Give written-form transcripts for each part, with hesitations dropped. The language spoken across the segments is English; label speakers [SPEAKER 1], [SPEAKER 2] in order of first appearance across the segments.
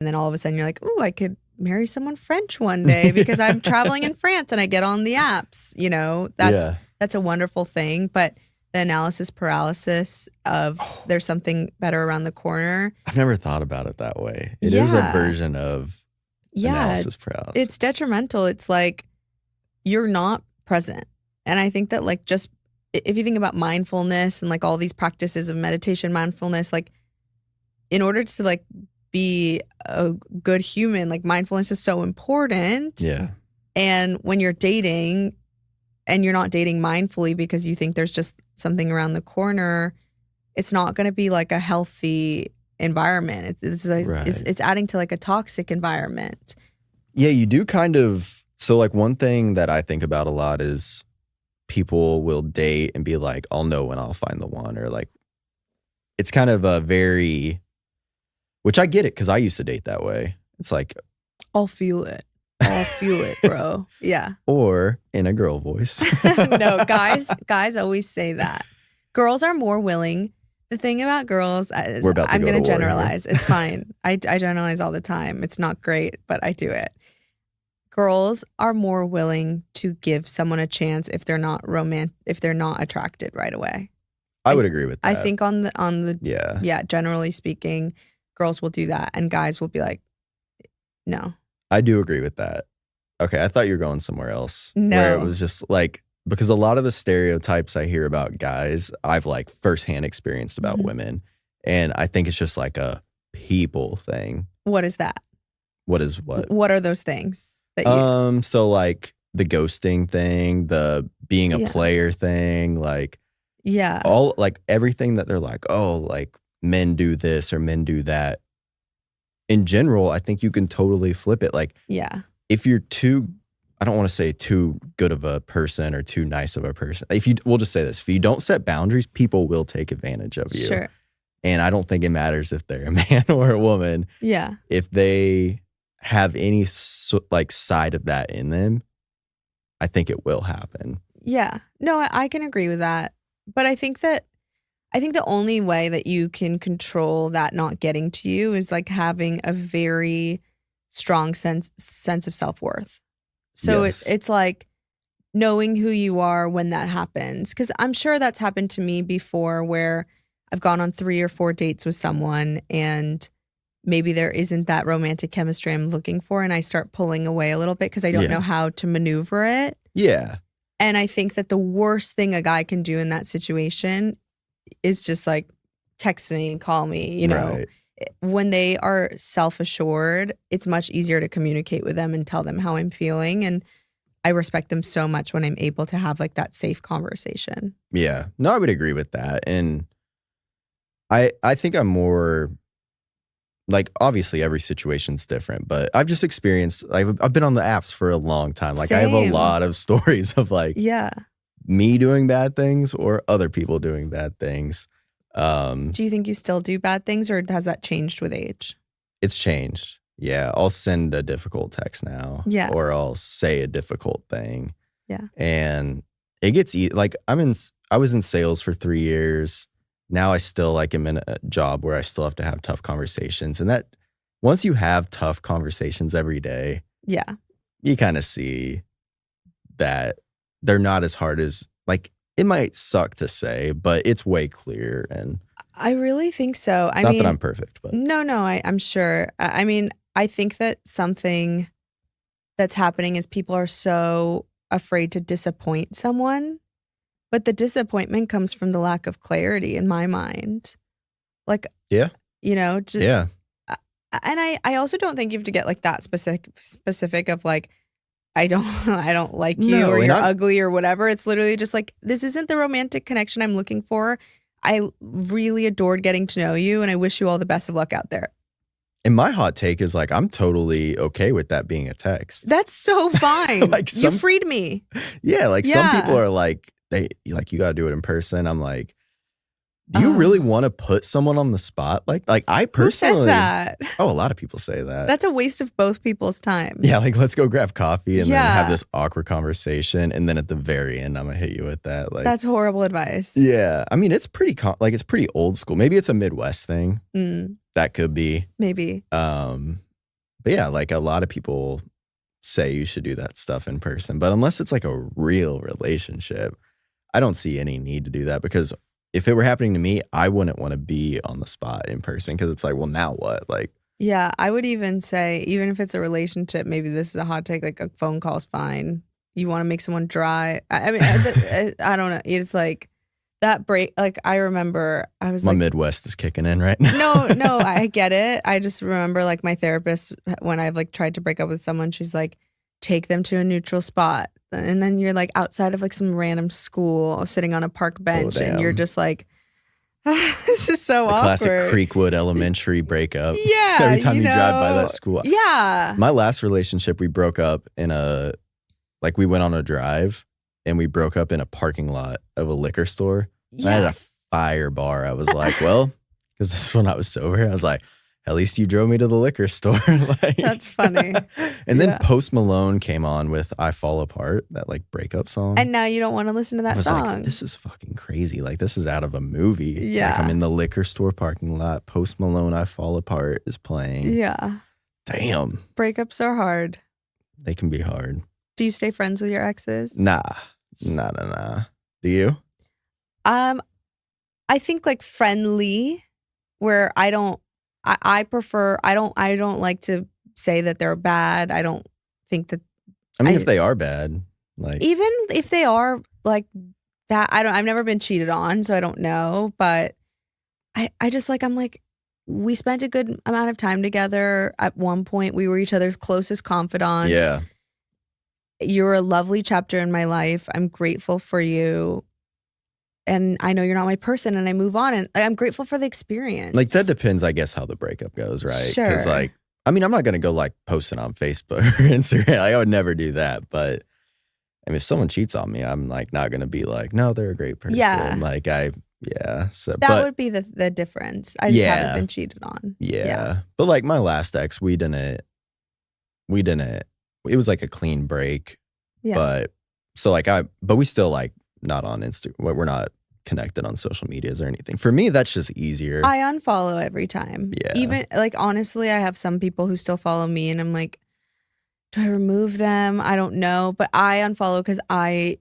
[SPEAKER 1] And then all of a sudden you're like, ooh, I could marry someone French one day because I'm traveling in France and I get on the apps. That's a wonderful thing. But the analysis paralysis of there's something better around the corner.
[SPEAKER 2] I've never thought about it that way. It is a version of analysis paralysis.
[SPEAKER 1] It's detrimental. It's like you're not present. And I think that like just if you think about mindfulness and like all these practices of meditation, mindfulness, like in order to like be a good human, like mindfulness is so important.
[SPEAKER 2] Yeah.
[SPEAKER 1] And when you're dating and you're not dating mindfully because you think there's just something around the corner, it's not going to be like a healthy environment. It's adding to like a toxic environment.
[SPEAKER 2] Yeah, you do kind of. So like one thing that I think about a lot is people will date and be like, I'll know when I'll find the one, or like it's kind of a very, which I get it because I used to date that way. It's like,
[SPEAKER 1] I'll feel it. I'll feel it, bro. Yeah.
[SPEAKER 2] Or in a girl voice.
[SPEAKER 1] No, guys always say that. Girls are more willing. The thing about girls is I'm going to generalize. It's fine. I generalize all the time. It's not great, but I do it. Girls are more willing to give someone a chance if they're not if they're not attracted right away.
[SPEAKER 2] I would agree with that.
[SPEAKER 1] I think on the generally speaking, girls will do that and guys will be like, no.
[SPEAKER 2] I do agree with that. Okay, I thought you were going somewhere else.
[SPEAKER 1] No.
[SPEAKER 2] Where it was just like, because a lot of the stereotypes I hear about guys, I've like firsthand experienced about women. And I think it's just like a people thing.
[SPEAKER 1] What is that?
[SPEAKER 2] What is what?
[SPEAKER 1] What are those things that you...
[SPEAKER 2] So like the ghosting thing, the being a player thing, like all like everything that they're like, oh, like men do this or men do that. In general, I think you can totally flip it. Like, if you're I don't want to say too good of a person or too nice of a person. We'll just say this, if you don't set boundaries, people will take advantage of you.
[SPEAKER 1] Sure.
[SPEAKER 2] And I don't think it matters if they're a man or a woman.
[SPEAKER 1] Yeah.
[SPEAKER 2] If they have any like side of that in them, I think it will happen.
[SPEAKER 1] Yeah. No, I can agree with that. But I think the only way that you can control that not getting to you is like having a very strong sense of self-worth. So it's like knowing who you are when that happens. Because I'm sure that's happened to me before where I've gone on 3 or 4 dates with someone and maybe there isn't that romantic chemistry I'm looking for and I start pulling away a little bit because I don't know how to maneuver it.
[SPEAKER 2] Yeah.
[SPEAKER 1] And I think that the worst thing a guy can do in that situation is just like text me, call me, you know.
[SPEAKER 2] Right.
[SPEAKER 1] When they are self-assured, it's much easier to communicate with them and tell them how I'm feeling. And I respect them so much when I'm able to have like that safe conversation.
[SPEAKER 2] Yeah. No, I would agree with that. And I think I'm more like, obviously every situation's different, but I've just experienced, I've been on the apps for a long time. Like I have a lot of stories of like me doing bad things or other people doing bad things.
[SPEAKER 1] Do you think you still do bad things or has that changed with age?
[SPEAKER 2] It's changed. Yeah. I'll send a difficult text now.
[SPEAKER 1] Yeah.
[SPEAKER 2] Or I'll say a difficult thing.
[SPEAKER 1] Yeah.
[SPEAKER 2] And it gets like I was in sales for 3 years. Now I still like am in a job where I still have to have tough conversations. And that once you have tough conversations every day, you kind of see that they're not as hard as like it might suck to say, but it's way clearer. And
[SPEAKER 1] I really think so.
[SPEAKER 2] Not that I'm perfect, but
[SPEAKER 1] no, I'm sure. I mean, I think that something that's happening is people are so afraid to disappoint someone, but the disappointment comes from the lack of clarity in my mind. Like, you know, just, and I also don't think you have to get like that specific of like, I don't like you or you're ugly or whatever. It's literally just like, this isn't the romantic connection I'm looking for. I really adored getting to know you and I wish you all the best of luck out there.
[SPEAKER 2] And my hot take is like, I'm totally okay with that being a text.
[SPEAKER 1] That's so fine. Like you freed me.
[SPEAKER 2] Yeah. Like some people are like, you got to do it in person. I'm like, do you really want to put someone on the spot? Like I personally. Who says that? Oh, a lot of people say that.
[SPEAKER 1] That's a waste of both people's time.
[SPEAKER 2] Yeah, like let's go grab coffee and then have this awkward conversation, and then at the very end, I'm gonna hit you with that. Like
[SPEAKER 1] that's horrible advice.
[SPEAKER 2] Yeah, I mean it's pretty it's pretty old school. Maybe it's a Midwest thing. That could be
[SPEAKER 1] maybe.
[SPEAKER 2] But yeah, like a lot of people say you should do that stuff in person. But unless it's like a real relationship, I don't see any need to do that, because if it were happening to me, I wouldn't want to be on the spot in person, because it's like, well, now what? Like,
[SPEAKER 1] yeah, I would even say, even if it's a relationship, maybe this is a hot take, like a phone call's fine. You want to make someone dry. I mean, I don't know. It's like that break. Like, I remember I was
[SPEAKER 2] my
[SPEAKER 1] like,
[SPEAKER 2] Midwest is kicking in right now.
[SPEAKER 1] No, I get it. I just remember like my therapist, when I've like tried to break up with someone, she's like, take them to a neutral spot. And then you're like outside of like some random school sitting on a park bench, and you're just like, this is so awkward.
[SPEAKER 2] Classic Creekwood Elementary breakup.
[SPEAKER 1] Yeah.
[SPEAKER 2] Every time you drive by that school.
[SPEAKER 1] Yeah.
[SPEAKER 2] My last relationship, we broke up we went on a drive and we broke up in a parking lot of a liquor store.
[SPEAKER 1] Yeah.
[SPEAKER 2] I had a fire bar. I was like, well, because this is when I was sober. I was like, at least you drove me to the liquor store. Like,
[SPEAKER 1] that's funny.
[SPEAKER 2] And then Post Malone came on with I Fall Apart, that like breakup song.
[SPEAKER 1] And now you don't want to listen to that song.
[SPEAKER 2] Like, this is fucking crazy. Like, this is out of a movie.
[SPEAKER 1] Yeah.
[SPEAKER 2] Like, I'm in the liquor store parking lot. Post Malone, I Fall Apart is playing.
[SPEAKER 1] Yeah.
[SPEAKER 2] Damn.
[SPEAKER 1] Breakups are hard.
[SPEAKER 2] They can be hard.
[SPEAKER 1] Do you stay friends with your exes?
[SPEAKER 2] Nah. Do you?
[SPEAKER 1] I think like friendly, where I prefer, I don't like to say that they're bad. I don't think that.
[SPEAKER 2] I mean, if they are bad, like,
[SPEAKER 1] even if they are like that, I've never been cheated on, so I don't know. But I just like, I'm like, we spent a good amount of time together. At one point, we were each other's closest confidants.
[SPEAKER 2] Yeah.
[SPEAKER 1] You're a lovely chapter in my life. I'm grateful for you. And I know you're not my person, and I move on, and I'm grateful for the experience.
[SPEAKER 2] Like, that depends, I guess, how the breakup goes, right?
[SPEAKER 1] Sure.
[SPEAKER 2] Because, like, I mean, I'm not going to go, like, posting on Facebook or Instagram. Like, I would never do that. But, I mean, if someone cheats on me, I'm, like, not going to be like, no, they're a great person.
[SPEAKER 1] Yeah.
[SPEAKER 2] Like, So
[SPEAKER 1] that would be the difference. I just haven't been cheated on.
[SPEAKER 2] Yeah. But, like, my last ex, we didn't, it was, like, a clean break.
[SPEAKER 1] Yeah.
[SPEAKER 2] But, so, like, but we still, like, not on Instagram. We're not connected on social medias or anything. For me, that's just easier.
[SPEAKER 1] I unfollow every time.
[SPEAKER 2] Yeah.
[SPEAKER 1] Even like, honestly, I have some people who still follow me, and I'm like, do I remove them? I don't know, but I unfollow because I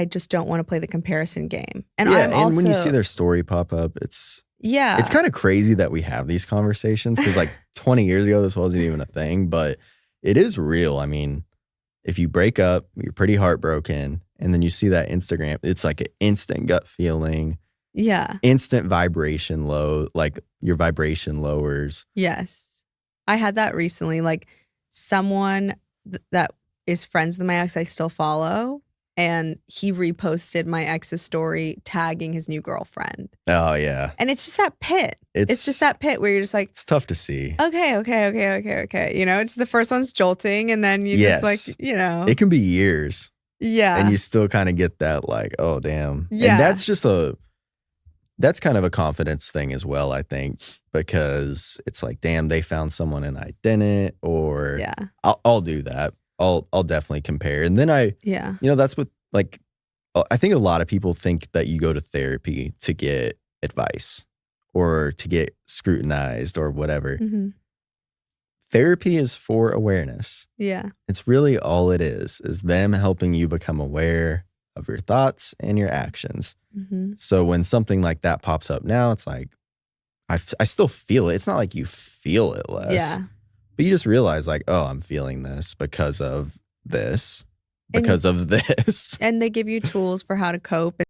[SPEAKER 1] just don't want to play the comparison game. And
[SPEAKER 2] and when you see their story pop up, it's kind of crazy that we have these conversations, because like 20 years ago, this wasn't even a thing, but it is real. I mean, if you break up, you're pretty heartbroken, and then you see that Instagram, it's like an instant gut feeling.
[SPEAKER 1] Yeah.
[SPEAKER 2] Instant vibration low, like your vibration lowers.
[SPEAKER 1] Yes. I had that recently. Like, someone that is friends with my ex, I still follow, and he reposted my ex's story tagging his new girlfriend.
[SPEAKER 2] Oh, yeah.
[SPEAKER 1] And it's just that pit. It's just that pit where you're just like,
[SPEAKER 2] it's tough to see.
[SPEAKER 1] Okay. You know, it's the first one's jolting, and then you just like, you know.
[SPEAKER 2] It can be years.
[SPEAKER 1] Yeah.
[SPEAKER 2] And you still kind of get that like, oh, damn.
[SPEAKER 1] Yeah.
[SPEAKER 2] And that's kind of a confidence thing as well, I think, because it's like, damn, they found someone and I didn't, or I'll do that. I'll definitely compare. And then that's what, like, I think a lot of people think that you go to therapy to get advice or to get scrutinized or whatever.
[SPEAKER 1] Mm-hmm.
[SPEAKER 2] Therapy is for awareness.
[SPEAKER 1] Yeah.
[SPEAKER 2] It's really all it is them helping you become aware of your thoughts and your actions.
[SPEAKER 1] Mm-hmm.
[SPEAKER 2] So when something like that pops up now, it's like, I still feel it. It's not like you feel it less.
[SPEAKER 1] Yeah.
[SPEAKER 2] But you just realize like, oh, I'm feeling this because of this, because of this.
[SPEAKER 1] And they give you tools for how to cope.